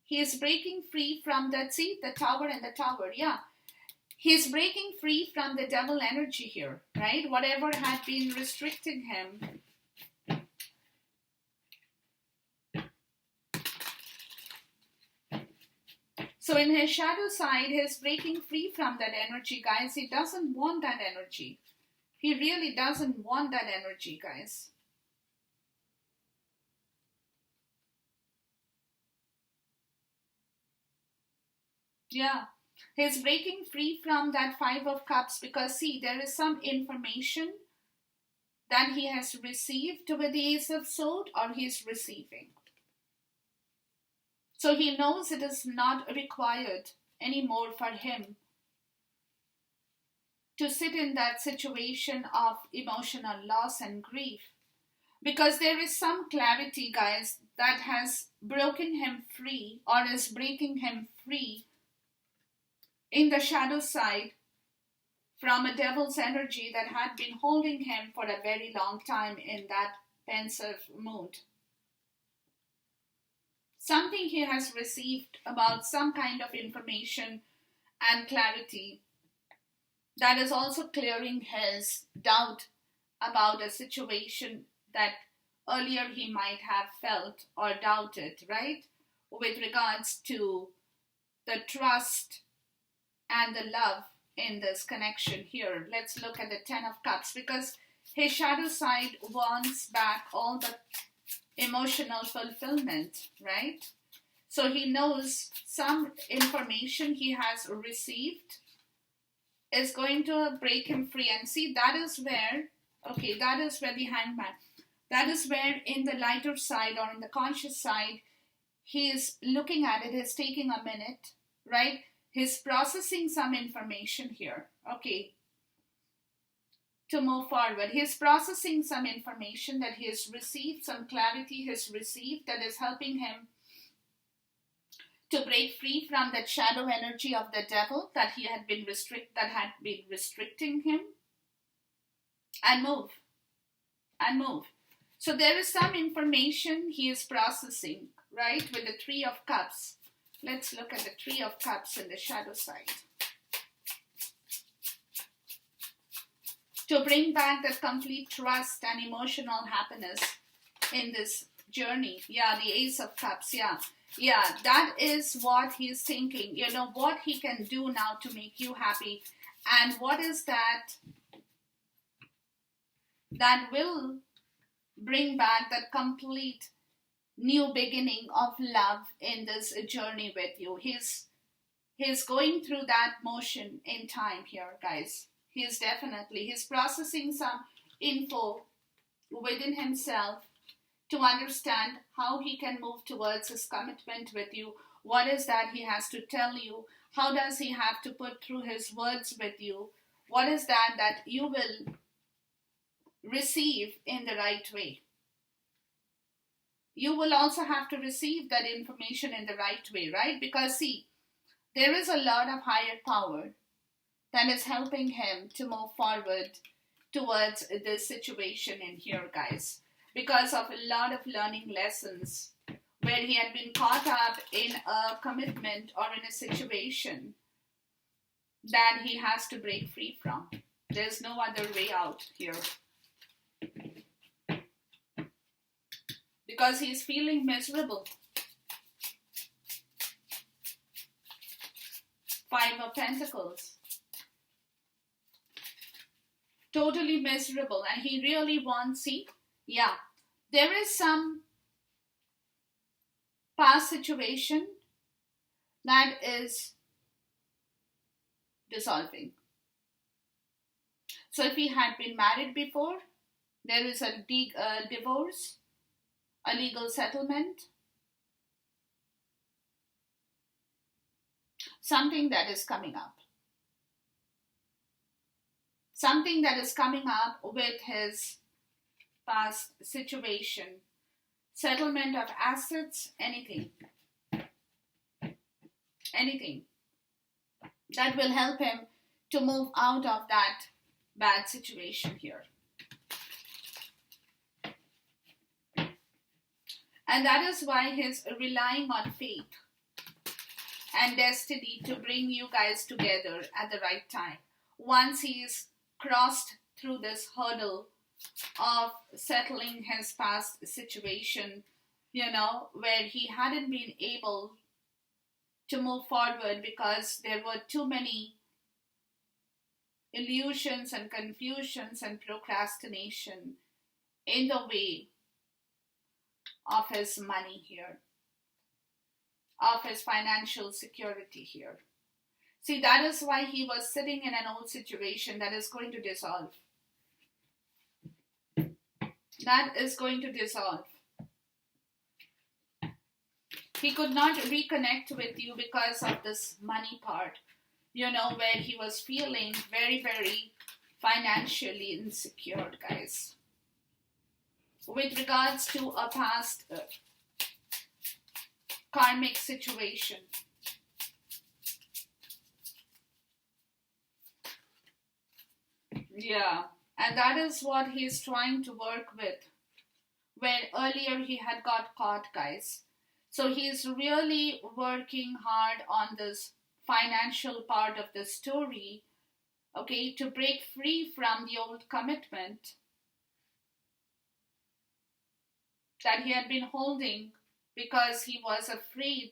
he is breaking free from that, see, the Tower and the Tower, yeah. He's breaking free from the devil energy here, right? Whatever had been restricting him. So in his shadow side, he's breaking free from that energy, guys. He doesn't want that energy. He really doesn't want that energy, guys. Yeah. He's breaking free from that 5 of Cups because, see, there is some information that he has received with the Ace of Swords, or he is receiving. So he knows it is not required anymore for him to sit in that situation of emotional loss and grief. Because there is some clarity, guys, that has broken him free, or is breaking him free in the shadow side from a devil's energy that had been holding him for a very long time in that pensive mood. Something he has received about some kind of information and clarity that is also clearing his doubt about a situation that earlier he might have felt or doubted, right? With regards to the trust and the love in this connection here. Let's look at the 10 of Cups, because his shadow side wants back all the emotional fulfillment, right? So he knows some information he has received is going to break him free. And see, that is where the Hangman, that is where in the lighter side or in the conscious side, he is looking at it, it's taking a minute, right? He's processing some information here, to move forward. He's processing some information that he has received, some clarity he has received that is helping him to break free from that shadow energy of the devil that had been restricting him, and move. So there is some information he is processing, right, with the Three of Cups. Let's look at the Three of Cups in the shadow side. To bring back that complete trust and emotional happiness in this journey. Yeah, the Ace of Cups, yeah. Yeah, that is what he's thinking. You know, what he can do now to make you happy. And what is that will bring back that complete new beginning of love in this journey with you. He's going through that motion in time here, guys. He's processing some info within himself to understand how he can move towards his commitment with you. What is that he has to tell you? How does he have to put through his words with you? What is that you will receive in the right way? You will also have to receive that information in the right way, right? Because see, there is a lot of higher power that is helping him to move forward towards this situation in here, guys. Because of a lot of learning lessons where he had been caught up in a commitment or in a situation that he has to break free from. There's no other way out here. Because he's feeling miserable. Five of Pentacles. Totally miserable. And he really wants, see, yeah, there is some past situation that is dissolving. So if he had been married before, there is a divorce, a legal settlement, something that is coming up. Something that is coming up with his past situation. Settlement of assets, anything. Anything that will help him to move out of that bad situation here. And that is why he's relying on faith and destiny to bring you guys together at the right time. Once he's crossed through this hurdle of settling his past situation, you know, where he hadn't been able to move forward because there were too many illusions and confusions and procrastination in the way of his money here, of his financial security here. See, that is why he was sitting in an old situation that is going to dissolve. That is going to dissolve. He could not reconnect with you because of this money part, you know, where he was feeling very, very financially insecure, guys. With regards to a past karmic situation. Yeah, and that is what he's trying to work with. Where earlier he had got caught, guys. So he's really working hard on this financial part of the story, okay, to break free from the old commitment that he had been holding because he was afraid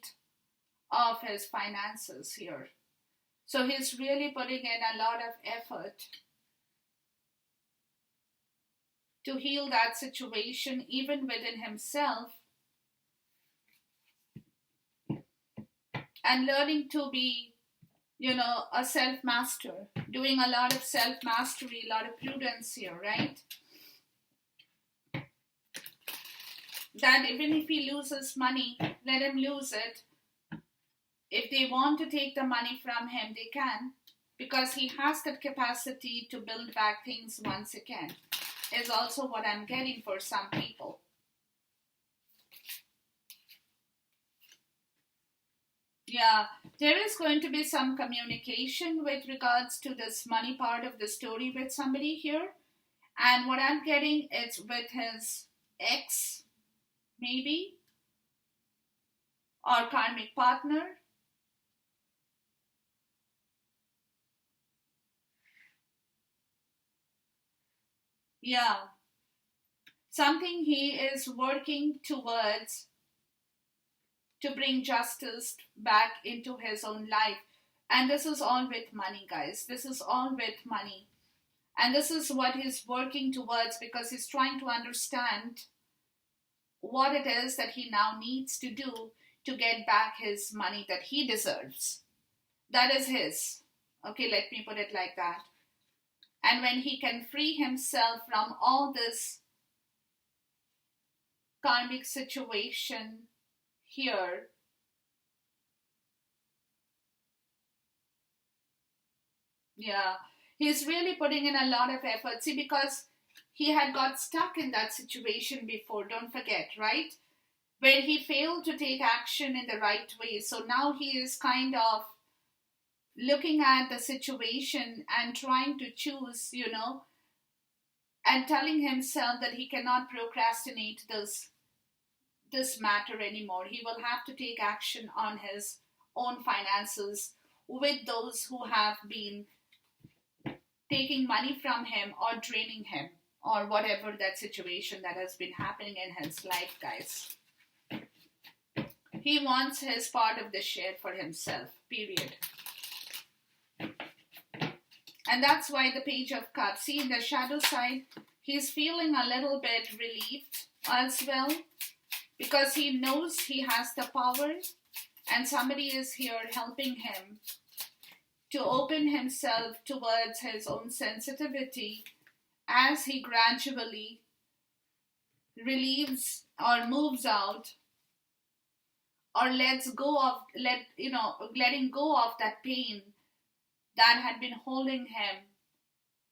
of his finances here. So he's really putting in a lot of effort to heal that situation even within himself and learning to be, you know, a self-master, doing a lot of self-mastery, a lot of prudence here, right? That even if he loses money, let him lose it. If they want to take the money from him, they can, because he has that capacity to build back things once again, is also what I'm getting for some people. Yeah, there is going to be some communication with regards to this money part of the story with somebody here. And what I'm getting is with his ex, maybe, or karmic partner. Yeah, something he is working towards to bring justice back into his own life. And this is all with money, guys. This is all with money. And this is what he's working towards because he's trying to understand what it is that he now needs to do to get back his money that he deserves. That is his. Okay, let me put it like that. And when he can free himself from all this karmic situation here, yeah, he's really putting in a lot of effort. See, because he had got stuck in that situation before, don't forget, right? Where he failed to take action in the right way. So now he is kind of looking at the situation and trying to choose, and telling himself that he cannot procrastinate this matter anymore. He will have to take action on his own finances with those who have been taking money from him or draining him or whatever that situation that has been happening in his life, guys. He wants his part of the share for himself, period. And that's why the Page of Cups, see, in the shadow side, he's feeling a little bit relieved as well because he knows he has the power and somebody is here helping him to open himself towards his own sensitivity as he gradually relieves or moves out or letting go of that pain that had been holding him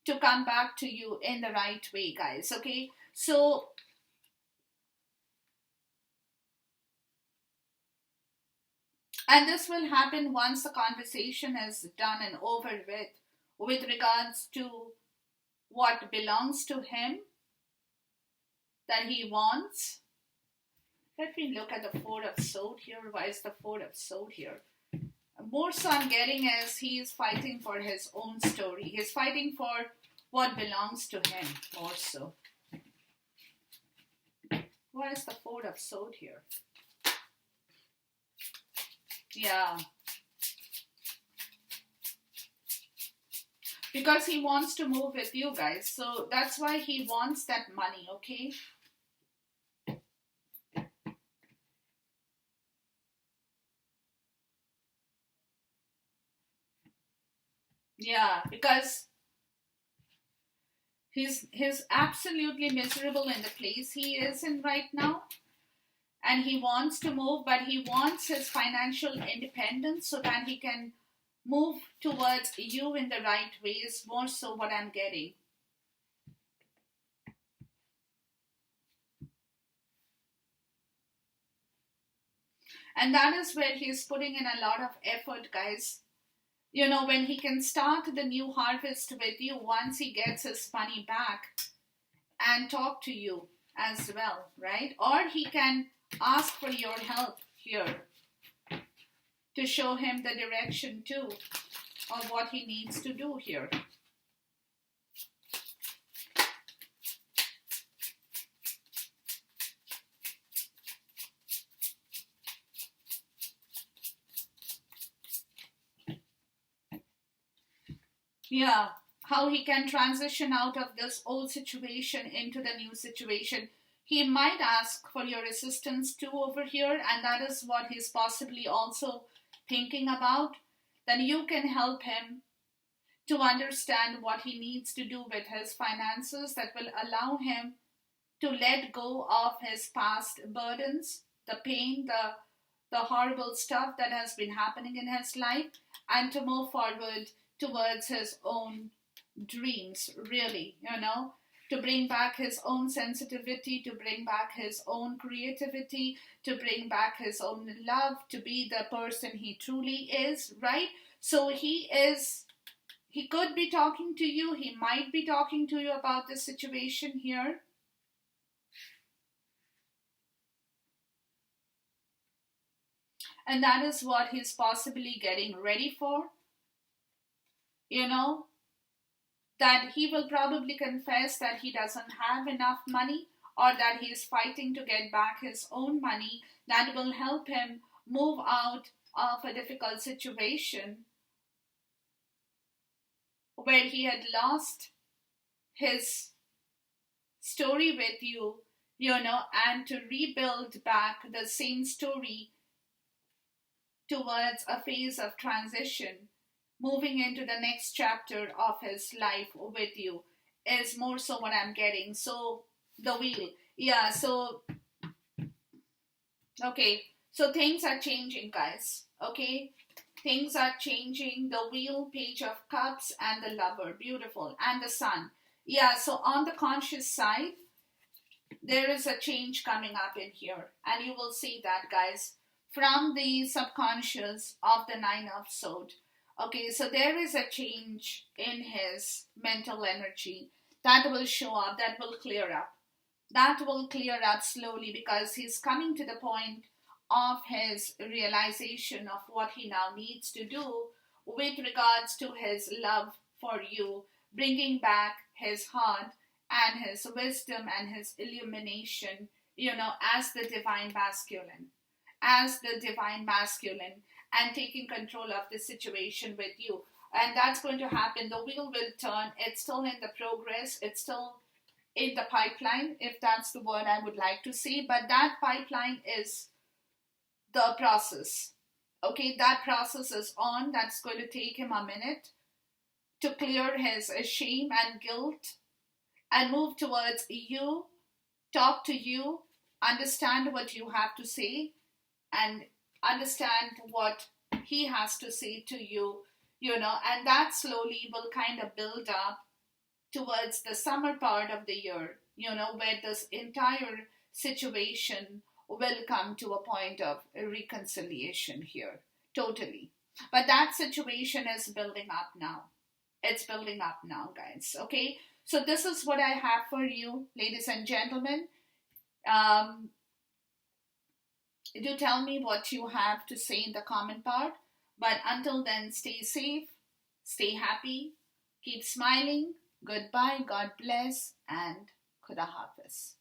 to come back to you in the right way, guys. Okay, so and this will happen once the conversation is done and over with regards to what belongs to him that he wants. Let me look at the Four of Swords here. Why is the Four of Swords here? More so I'm getting is he is fighting for his own story. He's fighting for what belongs to him more so. Why is the Four of Swords here? Yeah. Because he wants to move with you guys. So that's why he wants that money, okay? Yeah, because he's absolutely miserable in the place he is in right now. And he wants to move, but he wants his financial independence so that he can move towards you in the right ways, more so what I'm getting. And that is where he's putting in a lot of effort, guys. When he can start the new harvest with you once he gets his money back and talk to you as well, right? Or he can ask for your help here to show him the direction too of what he needs to do here. Yeah, how he can transition out of this old situation into the new situation. He might ask for your assistance too over here, and that is what he's possibly also thinking about. Then you can help him to understand what he needs to do with his finances that will allow him to let go of his past burdens, the pain, the horrible stuff that has been happening in his life, and to move forward towards his own dreams, really, to bring back his own sensitivity, to bring back his own creativity, to bring back his own love, to be the person he truly is, right? So he could be talking to you, he might be talking to you about this situation here. And that is what he's possibly getting ready for. You know, that he will probably confess that he doesn't have enough money, or that he is fighting to get back his own money that will help him move out of a difficult situation where he had lost his story with you, and to rebuild back the same story towards a phase of transition, moving into the next chapter of his life with you, is more so what I'm getting. So, the wheel. Yeah, so, okay. So, things are changing, guys. Okay? Things are changing. The wheel, page of cups, and the lover. Beautiful. And the sun. Yeah, so on the conscious side, there is a change coming up in here. And you will see that, guys, from the subconscious of the Nine of Swords. Okay, so there is a change in his mental energy that will show up, that will clear up. That will clear up slowly because he's coming to the point of his realization of what he now needs to do with regards to his love for you, bringing back his heart and his wisdom and his illumination, as the divine masculine. As the divine masculine, and taking control of the situation with you. And that's going to happen. The wheel will turn. It's still in the progress. It's still in the pipeline, if that's the word I would like to say. But that pipeline is the process. Okay, that process is on. That's going to take him a minute to clear his shame and guilt and move towards you, talk to you, understand what you have to say, and understand what he has to say to you, and that slowly will kind of build up towards the summer part of the year, where this entire situation will come to a point of reconciliation here, totally. But that situation is building up now. It's building up now, guys, okay? So this is what I have for you, ladies and gentlemen. Do tell me what you have to say in the comment part. But until then, stay safe, stay happy, keep smiling. Goodbye, God bless, and Khuda Hafiz.